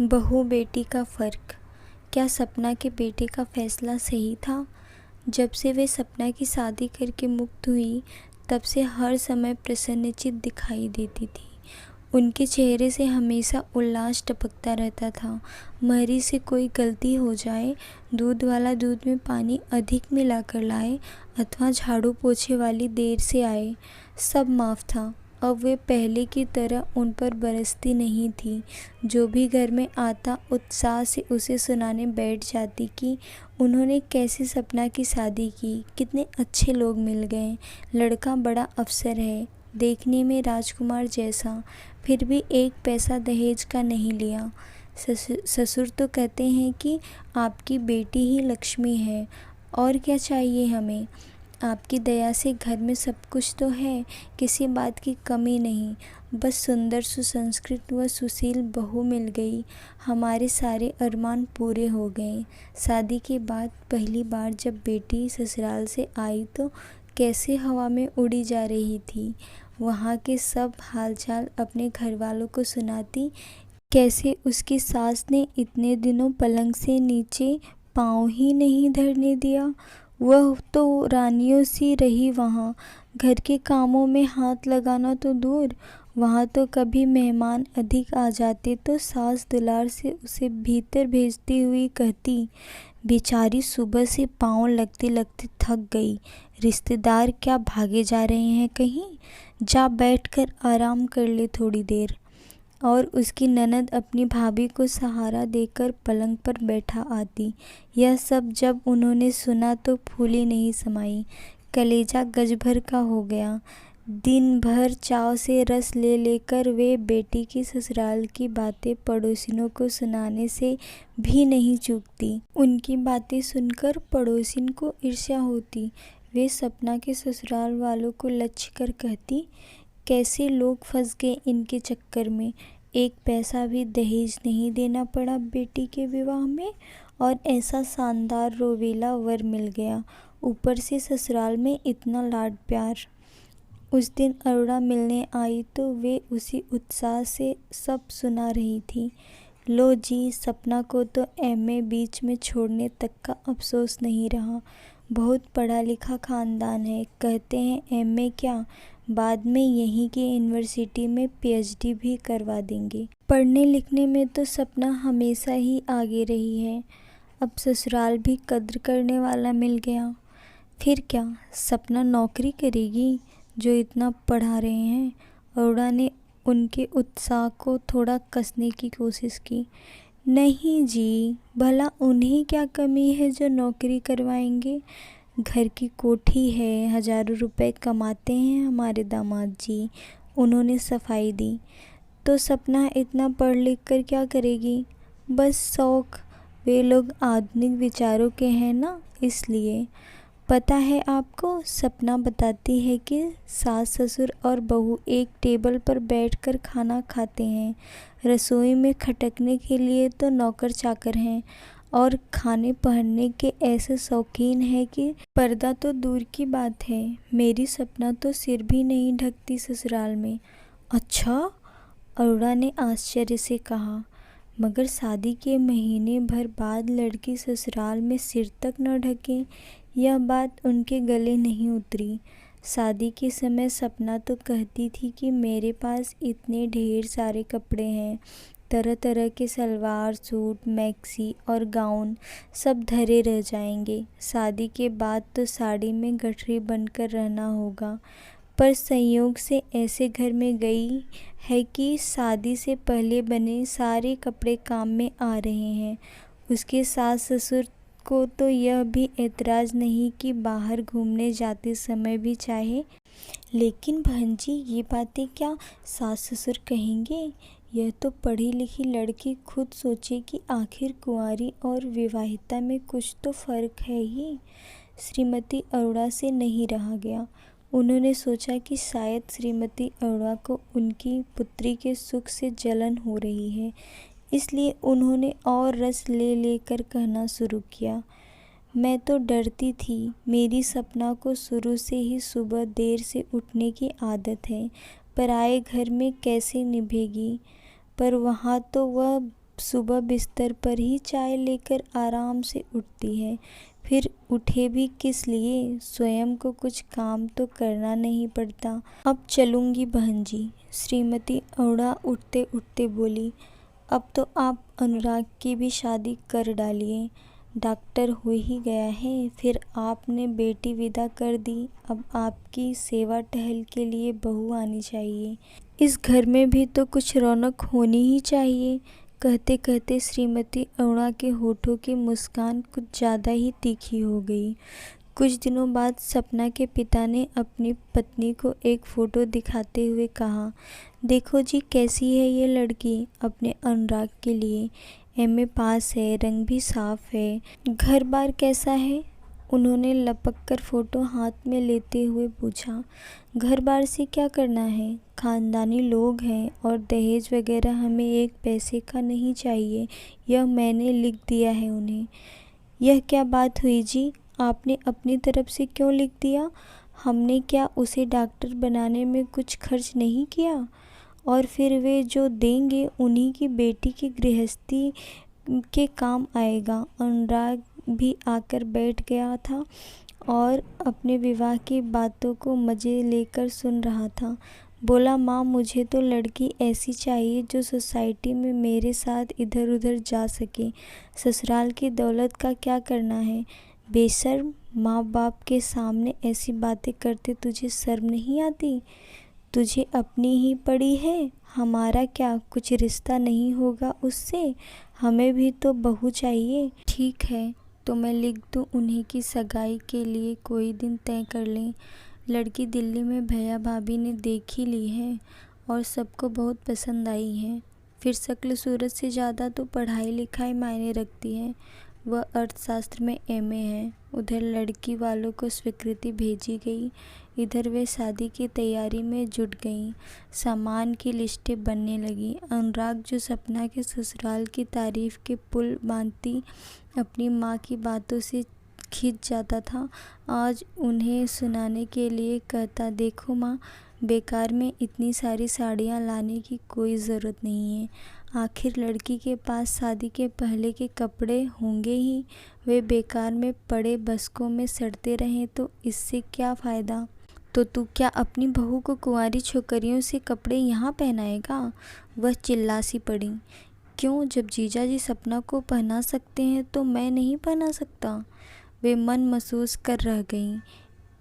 बहू बेटी का फ़र्क। क्या सपना के बेटे का फ़ैसला सही था? जब से वे सपना की शादी करके मुक्त हुई, तब से हर समय प्रसन्नचित्त दिखाई देती थी। उनके चेहरे से हमेशा उल्लास टपकता रहता था। महरी से कोई गलती हो जाए, दूध वाला दूध में पानी अधिक मिलाकर लाए अथवा झाड़ू पोछे वाली देर से आए, सब माफ़ था। अब वे पहले की तरह उन पर बरसती नहीं थी। जो भी घर में आता उत्साह से उसे सुनाने बैठ जाती कि उन्होंने कैसे सपना की शादी की, कितने अच्छे लोग मिल गए, लड़का बड़ा अफसर है, देखने में राजकुमार जैसा, फिर भी एक पैसा दहेज का नहीं लिया। ससुर तो कहते हैं कि आपकी बेटी ही लक्ष्मी है, और क्या चाहिए हमें। आपकी दया से घर में सब कुछ तो है, किसी बात की कमी नहीं। बस सुंदर सुसंस्कृत व सुशील बहू मिल गई, हमारे सारे अरमान पूरे हो गए। शादी के बाद पहली बार जब बेटी ससुराल से आई तो कैसे हवा में उड़ी जा रही थी। वहाँ के सब हालचाल अपने घर वालों को सुनाती, कैसे उसकी सास ने इतने दिनों पलंग से नीचे पाँव ही नहीं धरने दिया। वह तो रानियों सी रही वहाँ, घर के कामों में हाथ लगाना तो दूर, वहाँ तो कभी मेहमान अधिक आ जाते तो सास दुलार से उसे भीतर भेजती हुई कहती, बेचारी सुबह से पाँव लगते लगते थक गई, रिश्तेदार क्या भागे जा रहे हैं कहीं, जा बैठकर आराम कर ले थोड़ी देर। और उसकी ननद अपनी भाभी को सहारा देकर पलंग पर बैठा आती। यह सब जब उन्होंने सुना तो फूली नहीं समाई, कलेजा गज भर का हो गया। दिन भर चाव से रस ले लेकर वे बेटी की ससुराल की बातें पड़ोसिनों को सुनाने से भी नहीं चूकती। उनकी बातें सुनकर पड़ोसिन को ईर्ष्या होती। वे सपना के ससुराल वालों को लक्ष्य कर कहती, कैसे लोग फंस गए इनके चक्कर में, एक पैसा भी दहेज नहीं देना पड़ा बेटी के विवाह में, और ऐसा शानदार रोवेला वर मिल गया, ऊपर से ससुराल में इतना लाड प्यार। उस दिन अरुणा मिलने आई तो वे उसी उत्साह से सब सुना रही थी। लो जी, सपना को तो एमए बीच में छोड़ने तक का अफसोस नहीं रहा। बहुत पढ़ा लिखा खानदान है, कहते हैं एमए क्या, बाद में यहीं की यूनिवर्सिटी में पीएचडी भी करवा देंगे। पढ़ने लिखने में तो सपना हमेशा ही आगे रही है। अब ससुराल भी कद्र करने वाला मिल गया। फिर क्या सपना नौकरी करेगी, जो इतना पढ़ा रहे हैं। अरुणा ने उनके उत्साह को थोड़ा कसने की कोशिश की। नहीं जी, भला उन्हें क्या कमी है जो नौकरी करवाएंगे। घर की कोठी है, हजारों रुपए कमाते हैं हमारे दामाद जी, उन्होंने सफाई दी। तो सपना इतना पढ़ लिख कर क्या करेगी, बस शौक। वे लोग आधुनिक विचारों के हैं ना, इसलिए। पता है आपको, सपना बताती है कि सास ससुर और बहू एक टेबल पर बैठकर खाना खाते हैं, रसोई में खटकने के लिए तो नौकर चाकर हैं, और खाने पहनने के ऐसे शौकीन है कि पर्दा तो दूर की बात है, मेरी सपना तो सिर भी नहीं ढकती ससुराल में। अच्छा, अरुणा ने आश्चर्य से कहा, मगर शादी के महीने भर बाद लड़की ससुराल में सिर तक न ढके, यह बात उनके गले नहीं उतरी। शादी के समय सपना तो कहती थी कि मेरे पास इतने ढेर सारे कपड़े हैं, तरह तरह के सलवार सूट, मैक्सी और गाउन सब धरे रह जाएंगे, शादी के बाद तो साड़ी में गठरी बनकर रहना होगा। पर संयोग से ऐसे घर में गई है कि शादी से पहले बने सारे कपड़े काम में आ रहे हैं। उसके सास ससुर को तो यह भी एतराज़ नहीं कि बाहर घूमने जाते समय भी चाहे। लेकिन बहन जी, ये बातें क्या सास ससुर कहेंगे। यह तो पढ़ी लिखी लड़की खुद सोचे कि आखिर कुंवारी और विवाहिता में कुछ तो फ़र्क है ही। श्रीमती अरोड़ा से नहीं रहा गया। उन्होंने सोचा कि शायद श्रीमती अरोड़ा को उनकी पुत्री के सुख से जलन हो रही है, इसलिए उन्होंने और रस ले लेकर कहना शुरू किया, मैं तो डरती थी, मेरी सपना को शुरू से ही सुबह देर से उठने की आदत है, पराए घर में कैसे निभेगी। पर वहाँ तो वह सुबह बिस्तर पर ही चाय लेकर आराम से उठती है। फिर उठे भी किस लिए, स्वयं को कुछ काम तो करना नहीं पड़ता। अब चलूँगी बहन जी, श्रीमती अरोड़ा उठते उठते बोली। अब तो आप अनुराग की भी शादी कर डालिए, डॉक्टर हो ही गया है। फिर आपने बेटी विदा कर दी, अब आपकी सेवा टहल के लिए बहू आनी चाहिए। इस घर में भी तो कुछ रौनक होनी ही चाहिए। कहते कहते श्रीमती अरोड़ा के होठों की मुस्कान कुछ ज़्यादा ही तीखी हो गई। कुछ दिनों बाद सपना के पिता ने अपनी पत्नी को एक फ़ोटो दिखाते हुए कहा, देखो जी कैसी है ये लड़की अपने अनुराग के लिए। एमए पास है, रंग भी साफ है। घर बार कैसा है? उन्होंने लपक कर फ़ोटो हाथ में लेते हुए पूछा। घर बार से क्या करना है, खानदानी लोग हैं और दहेज वगैरह हमें एक पैसे का नहीं चाहिए, यह मैंने लिख दिया है उन्हें। यह क्या बात हुई जी, आपने अपनी तरफ से क्यों लिख दिया? हमने क्या उसे डॉक्टर बनाने में कुछ खर्च नहीं किया? और फिर वे जो देंगे उन्हीं की बेटी की गृहस्थी के काम आएगा। अनुराग भी आकर बैठ गया था और अपने विवाह की बातों को मज़े लेकर सुन रहा था। बोला, माँ मुझे तो लड़की ऐसी चाहिए जो सोसाइटी में मेरे साथ इधर उधर जा सके। ससुराल की दौलत का क्या करना है? बेशर्म, माँ बाप के सामने ऐसी बातें करते तुझे शर्म नहीं आती? तुझे अपनी ही पड़ी है, हमारा क्या कुछ रिश्ता नहीं होगा उससे? हमें भी तो बहू चाहिए। ठीक है तो मैं लिख दूँ उन्हीं की सगाई के लिए कोई दिन तय कर लें। लड़की दिल्ली में भैया भाभी ने देख ही ली है और सबको बहुत पसंद आई है। फिर शक्ल सूरत से ज़्यादा तो पढ़ाई लिखाई मायने रखती है। वह अर्थशास्त्र में एमए है। उधर लड़की वालों को स्वीकृति भेजी गई, इधर वे शादी की तैयारी में जुट गईं। सामान की लिस्टें बनने लगी। अनुराग जो सपना के ससुराल की तारीफ के पुल बांधती अपनी माँ की बातों से खिंच जाता था, आज उन्हें सुनाने के लिए कहता, देखो माँ, बेकार में इतनी सारी साड़ियाँ लाने की कोई ज़रूरत नहीं है। आखिर लड़की के पास शादी के पहले के कपड़े होंगे ही, वे बेकार में पड़े बस्कों में सड़ते रहें तो इससे क्या फ़ायदा। तो तू क्या अपनी बहू को कुंवारी छोकरियों से कपड़े यहाँ पहनाएगा? वह चिल्ला सी पड़ी। क्यों, जब जीजा जी सपना को पहना सकते हैं तो मैं नहीं पहना सकता? वे मन महसूस कर रह गईं।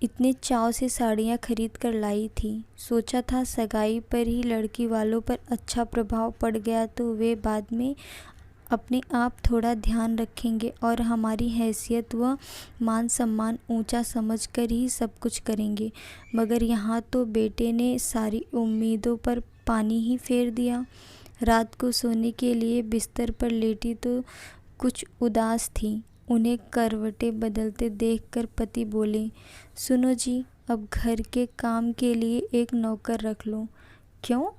इतने चाव से साड़ियाँ खरीद कर लाई थी। सोचा था सगाई पर ही लड़की वालों पर अच्छा प्रभाव पड़ गया तो वे बाद में अपने आप थोड़ा ध्यान रखेंगे और हमारी हैसियत व मान सम्मान ऊंचा समझकर ही सब कुछ करेंगे। मगर यहाँ तो बेटे ने सारी उम्मीदों पर पानी ही फेर दिया। रात को सोने के लिए बिस्तर पर लेटी तो कुछ उदास थी। उन्हें करवटें बदलते देखकर पति बोले, सुनो जी, अब घर के काम के लिए एक नौकर रख लो। क्यों?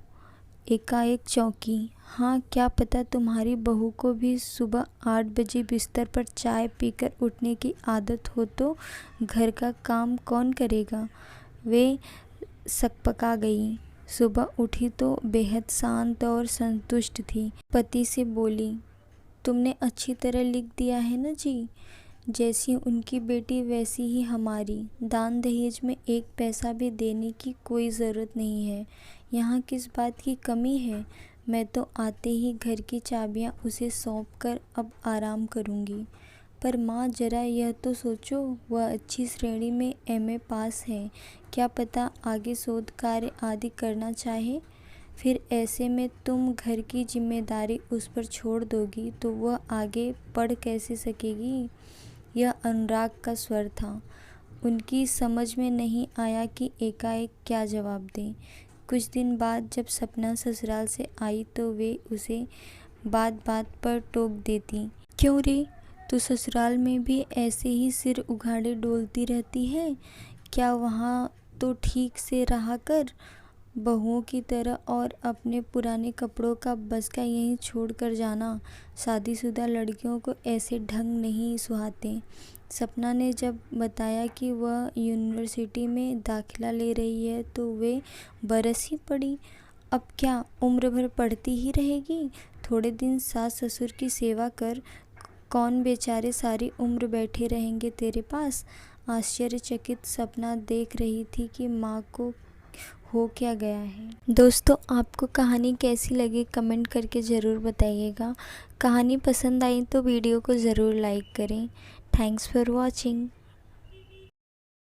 एकाएक चौंकी। हाँ, क्या पता तुम्हारी बहू को भी सुबह 8 बजे बिस्तर पर चाय पीकर उठने की आदत हो तो घर का काम कौन करेगा? वे सकपका गई। सुबह उठी तो बेहद शांत और संतुष्ट थी। पति से बोली, तुमने अच्छी तरह लिख दिया है ना जी? जैसी उनकी बेटी वैसी ही हमारी। दान दहेज में एक पैसा भी देने की कोई ज़रूरत नहीं है। यहाँ किस बात की कमी है? मैं तो आते ही घर की चाबियाँ उसे सौंप कर अब आराम करूँगी। पर माँ, जरा यह तो सोचो, वह अच्छी श्रेणी में एमए पास है। क्या पता आगे शोध कार्य आदि करना चाहे। फिर ऐसे में तुम घर की जिम्मेदारी उस पर छोड़ दोगी तो वह आगे पढ़ कैसे सकेगी? यह अनुराग का स्वर था। उनकी समझ में नहीं आया कि एकाएक क्या जवाब दें। कुछ दिन बाद जब सपना ससुराल से आई तो वे उसे बात बात पर टोक देती। क्यों रे, तू ससुराल में भी ऐसे ही सिर उघाड़े डोलती रहती है? क्या वहाँ तो ठीक से रहा कर, बहुओं की तरह, और अपने पुराने कपड़ों का बस्का यहीं छोड़ कर जाना। शादीशुदा लड़कियों को ऐसे ढंग नहीं सुहाते। सपना ने जब बताया कि वह यूनिवर्सिटी में दाखिला ले रही है तो वे बरस ही पड़ी। अब क्या उम्र भर पढ़ती ही रहेगी? थोड़े दिन सास ससुर की सेवा कर, कौन बेचारे सारी उम्र बैठे रहेंगे तेरे पास। आश्चर्यचकित सपना देख रही थी कि माँ को हो क्या गया है। दोस्तों, आपको कहानी कैसी लगी कमेंट करके ज़रूर बताइएगा। कहानी पसंद आई तो वीडियो को ज़रूर लाइक करें। Thanks for watching.